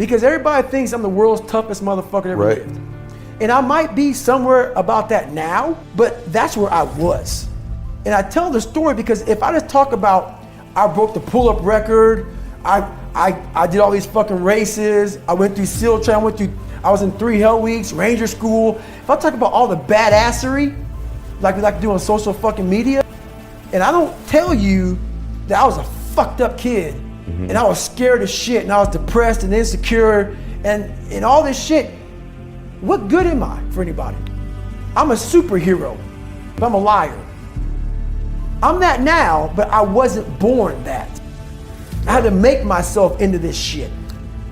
Because everybody thinks I'm the world's toughest motherfucker ever lived. And I might be somewhere about that now, but that's where I was. And I tell the story because if I just talk about, I broke the pull-up record, I did all these fucking races, I went through SEAL training, I was in 3 Hell Weeks, Ranger School. If I talk about all the badassery, like we like to do on social fucking media, and I don't tell you that I was a fucked up kid, and I was scared as shit, and I was depressed and insecure, and all this shit, what good am I for anybody? I'm a superhero, but I'm a liar. I'm that now, but I wasn't born that. I had to make myself into this shit.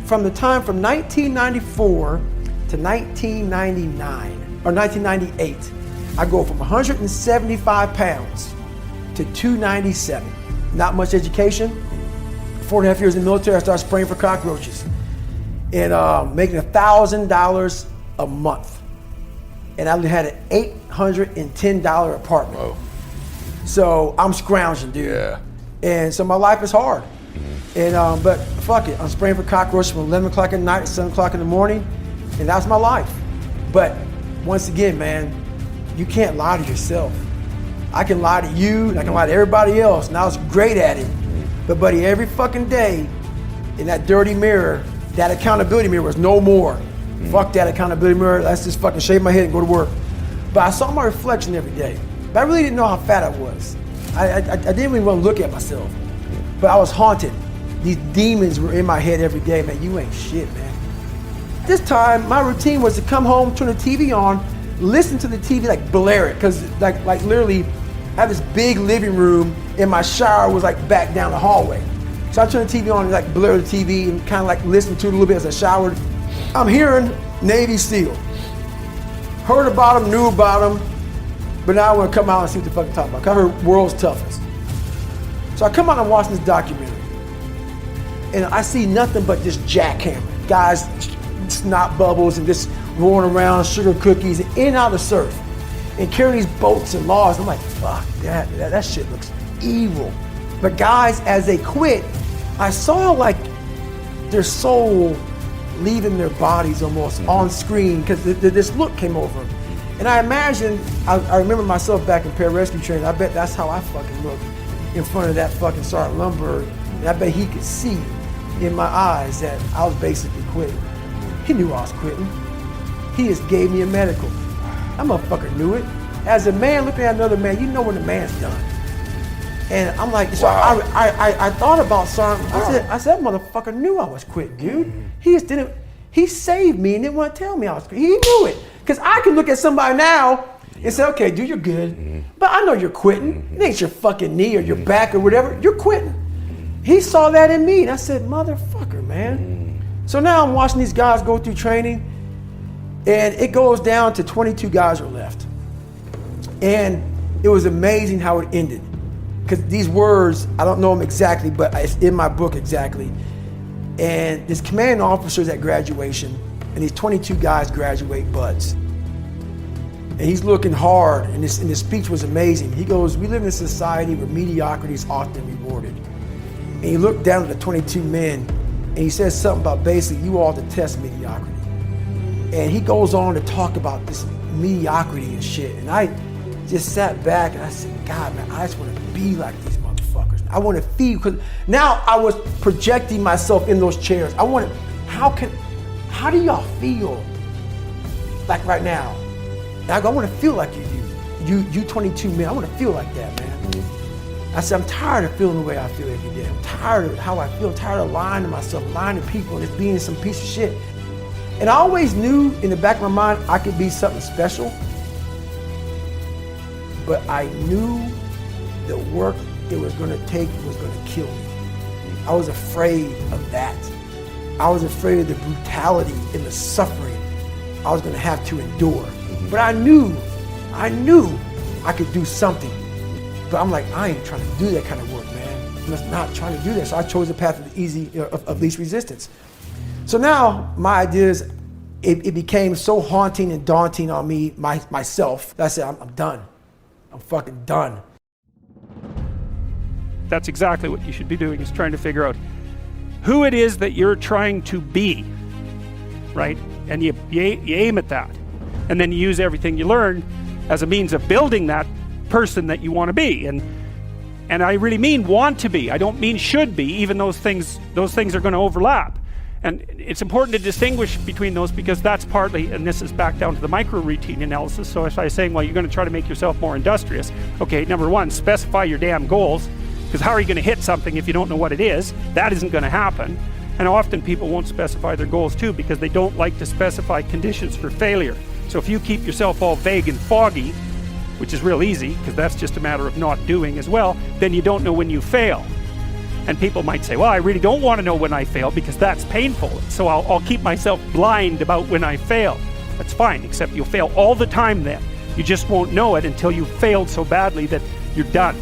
From 1994 to 1999, or 1998, I go from 175 pounds to 297. Not much education. 4.5 years in the military, I started spraying for cockroaches. And making $1,000 a month. And I had an $810 apartment. Whoa. So I'm scrounging, dude. Yeah. And so my life is hard. And but fuck it, I'm spraying for cockroaches from 11 o'clock at night to 7 o'clock in the morning, and that's my life. But once again, man, you can't lie to yourself. I can lie to you, and I can lie to everybody else, and I was great at it. But buddy, every fucking day, in that dirty mirror, that accountability mirror was no more. Fuck that accountability mirror, let's just fucking shave my head and go to work. But I saw my reflection every day. But I really didn't know how fat I was. I didn't even want to look at myself. But I was haunted. These demons were in my head every day. Man, you ain't shit, man. This time, my routine was to come home, turn the TV on, listen to the TV, like blare it. Cause like literally, I have this big living room and my shower was like back down the hallway. So I turned the TV on and like blare the TV and kind of like listen to it a little bit as I showered. I'm hearing Navy SEAL. Heard about them, knew about them, but now I want to come out and see what the fuck I'm talking about. 'Cause I heard world's toughest. So I come out and watch this documentary. And I see nothing but this jackhammer. Guys, snot bubbles and just rolling around, sugar cookies, and in and out of the surf. And carrying these boats and logs. I'm like, fuck, that shit looks evil. But guys, as they quit, I saw like their soul leaving their bodies almost on screen because this look came over them. And I imagine, I remember myself back in pararescue training, I bet that's how I fucking looked in front of that fucking Sergeant Lundberg. And I bet he could see in my eyes that I was basically quitting. He knew I was quitting. He just gave me a medical. That motherfucker knew it. As a man looking at another man, you know when the man's done. And I'm like, so I thought about Sergeant. I said, that motherfucker knew I was quitting, dude. He just didn't, he saved me and didn't want to tell me I was quitting. He knew it. Because I can look at somebody now and say, okay, dude, you're good. But I know you're quitting. It ain't your fucking knee or your back or whatever. You're quitting. He saw that in me, and I said, motherfucker, man. So now I'm watching these guys go through training, and it goes down to 22 guys are left. And it was amazing how it ended. Because these words, I don't know them exactly, but it's in my book exactly. And this commanding officer's at graduation, and these 22 guys graduate buds. And he's looking hard, and this speech was amazing. He goes, we live in a society where mediocrity is often rewarded. And he looked down at the 22 men and he says something about basically you all detest mediocrity. And he goes on to talk about this mediocrity and shit. And I just sat back and I said, God, man, I just want to be like these motherfuckers. I want to feel, because now I was projecting myself in those chairs. I wanted, how do y'all feel like right now? And I go, I want to feel like you 22 men, I want to feel like that, man. I said, I'm tired of feeling the way I feel every day. I'm tired of how I feel. I'm tired of lying to myself, lying to people, and just being some piece of shit. And I always knew in the back of my mind I could be something special, but I knew the work it was going to take was going to kill me. I was afraid of that. I was afraid of the brutality and the suffering I was going to have to endure. But I knew I could do something. But I'm like, I ain't trying to do that kind of work, man. I'm just not trying to do that. So I chose the path of the of least resistance. So now my idea is, it became so haunting and daunting on me, myself, that I said, I'm done. I'm fucking done. That's exactly what you should be doing, is trying to figure out who it is that you're trying to be. right? And you aim at that. And then you use everything you learn as a means of building that person that you want to be. And I really mean want to be. I don't mean should be, even those things are going to overlap. And it's important to distinguish between those, because that's partly, and this is back down to the micro routine analysis. So if I was saying, well, you're going to try to make yourself more industrious. Okay, number one, specify your damn goals, because how are you going to hit something if you don't know what it is? That isn't going to happen. And often people won't specify their goals too, because they don't like to specify conditions for failure. So if you keep yourself all vague and foggy, which is real easy, because that's just a matter of not doing as well, then you don't know when you fail. And people might say, well, I really don't want to know when I fail because that's painful. So I'll keep myself blind about when I fail. That's fine, except you'll fail all the time then. You just won't know it until you've failed so badly that you're done.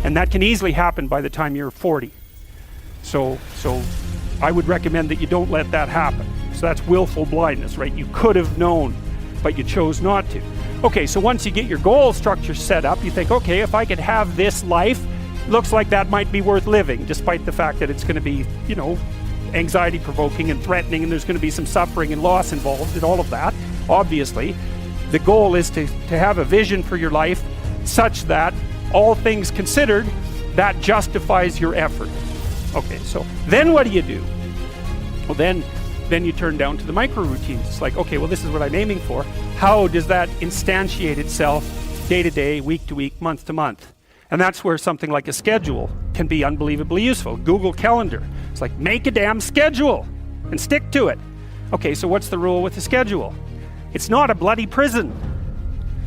And that can easily happen by the time you're 40. So I would recommend that you don't let that happen. So that's willful blindness, right? You could have known, but you chose not to. Okay, so once you get your goal structure set up, you think, okay, if I could have this life, looks like that might be worth living, despite the fact that it's going to be, you know, anxiety provoking and threatening, and there's going to be some suffering and loss involved and all of that. Obviously, the goal is to have a vision for your life such that, all things considered, that justifies your effort. Okay, so then what do? Well, then you turn down to the micro routines. It's like, okay, well, this is what I'm aiming for. How does that instantiate itself day to day, week to week, month to month? And that's where something like a schedule can be unbelievably useful. Google Calendar. It's like, make a damn schedule and stick to it. Okay, so what's the rule with the schedule? It's not a bloody prison.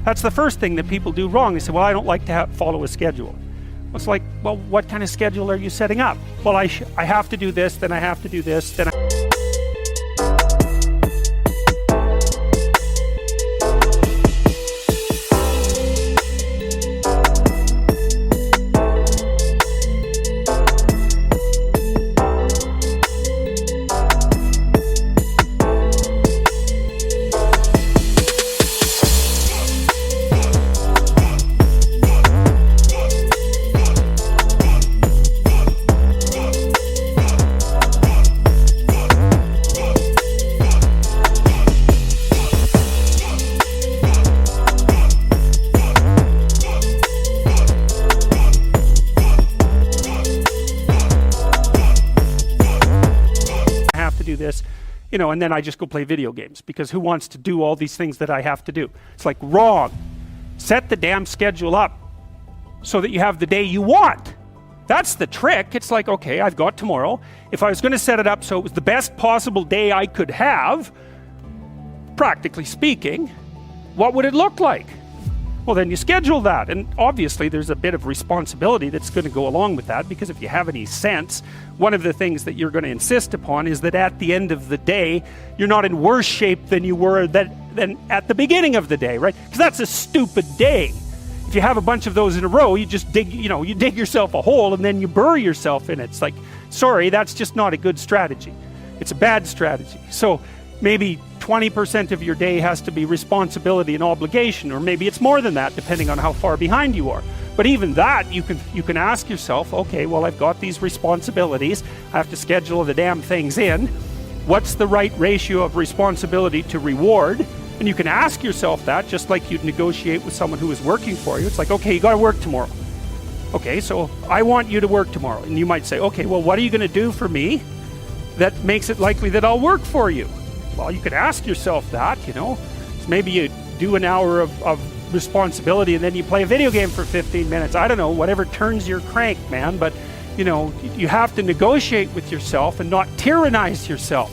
That's the first thing that people do wrong. They say, well, I don't like to follow a schedule. It's like, well, what kind of schedule are you setting up? Well, I have to do this, then I have to do this, then I... this, you know, and then I just go play video games, because who wants to do all these things that I have to do? It's like, wrong. Set the damn schedule up so that you have the day you want. That's the trick. It's like, okay, I've got tomorrow. If I was going to set it up so it was the best possible day I could have, practically speaking, what would it look like? Well, then you schedule that. And obviously there's a bit of responsibility that's going to go along with that, because if you have any sense, one of the things that you're going to insist upon is that at the end of the day, you're not in worse shape than you were than at the beginning of the day, right? Because that's a stupid day. If you have a bunch of those in a row, you just dig, you dig yourself a hole and then you bury yourself in it. It's like, sorry, that's just not a good strategy. It's a bad strategy. So maybe 20% of your day has to be responsibility and obligation, or maybe it's more than that, depending on how far behind you are. But even that, you can ask yourself, okay, well, I've got these responsibilities. I have to schedule the damn things in. What's the right ratio of responsibility to reward? And you can ask yourself that, just like you'd negotiate with someone who is working for you. It's like, okay, you got to work tomorrow. Okay, so I want you to work tomorrow. And you might say, okay, well, what are you going to do for me that makes it likely that I'll work for you? Well, you could ask yourself that, So maybe you do an hour of responsibility and then you play a video game for 15 minutes. I don't know, whatever turns your crank, man. But, you have to negotiate with yourself and not tyrannize yourself.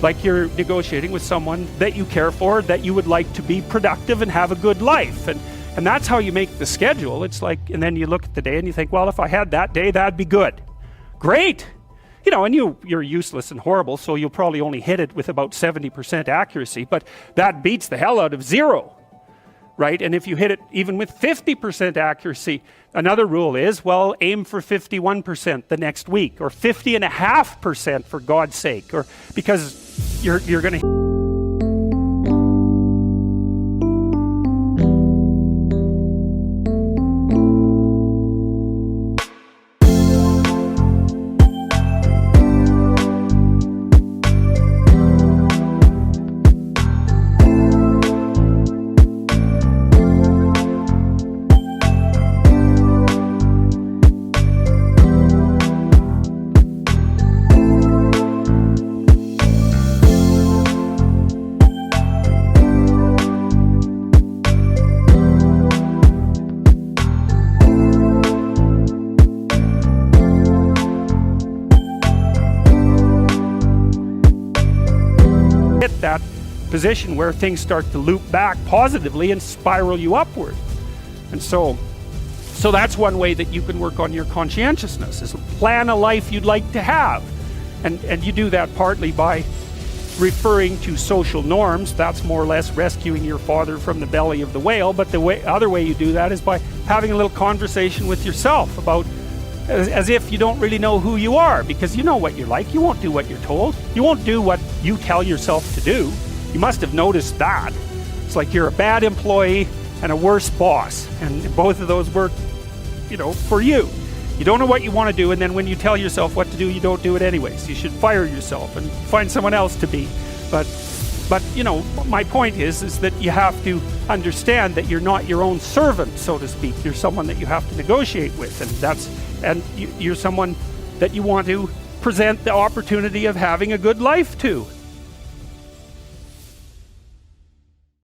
Like you're negotiating with someone that you care for, that you would like to be productive and have a good life. And that's how you make the schedule. It's like, and then you look at the day and you think, well, if I had that day, that'd be good. Great. And you're useless and horrible, so you'll probably only hit it with about 70% accuracy, but that beats the hell out of 0, right? And if you hit it even with 50% accuracy, another rule is, well, aim for 51% the next week, or 50.5% for God's sake, or because you're going to... position where things start to loop back positively and spiral you upward. And so that's one way that you can work on your conscientiousness, is plan a life you'd like to have. And you do that partly by referring to social norms. That's more or less rescuing your father from the belly of the whale. But the other way you do that is by having a little conversation with yourself about, as if you don't really know who you are, because you know what you're like. You won't do what you're told. You won't do what you tell yourself to do. You must have noticed that. It's like you're a bad employee and a worse boss, and both of those work, for you. You don't know what you want to do, and then when you tell yourself what to do, you don't do it anyways. You should fire yourself and find someone else to be. But my point is that you have to understand that you're not your own servant, so to speak. You're someone that you have to negotiate with, and you're someone that you want to present the opportunity of having a good life to.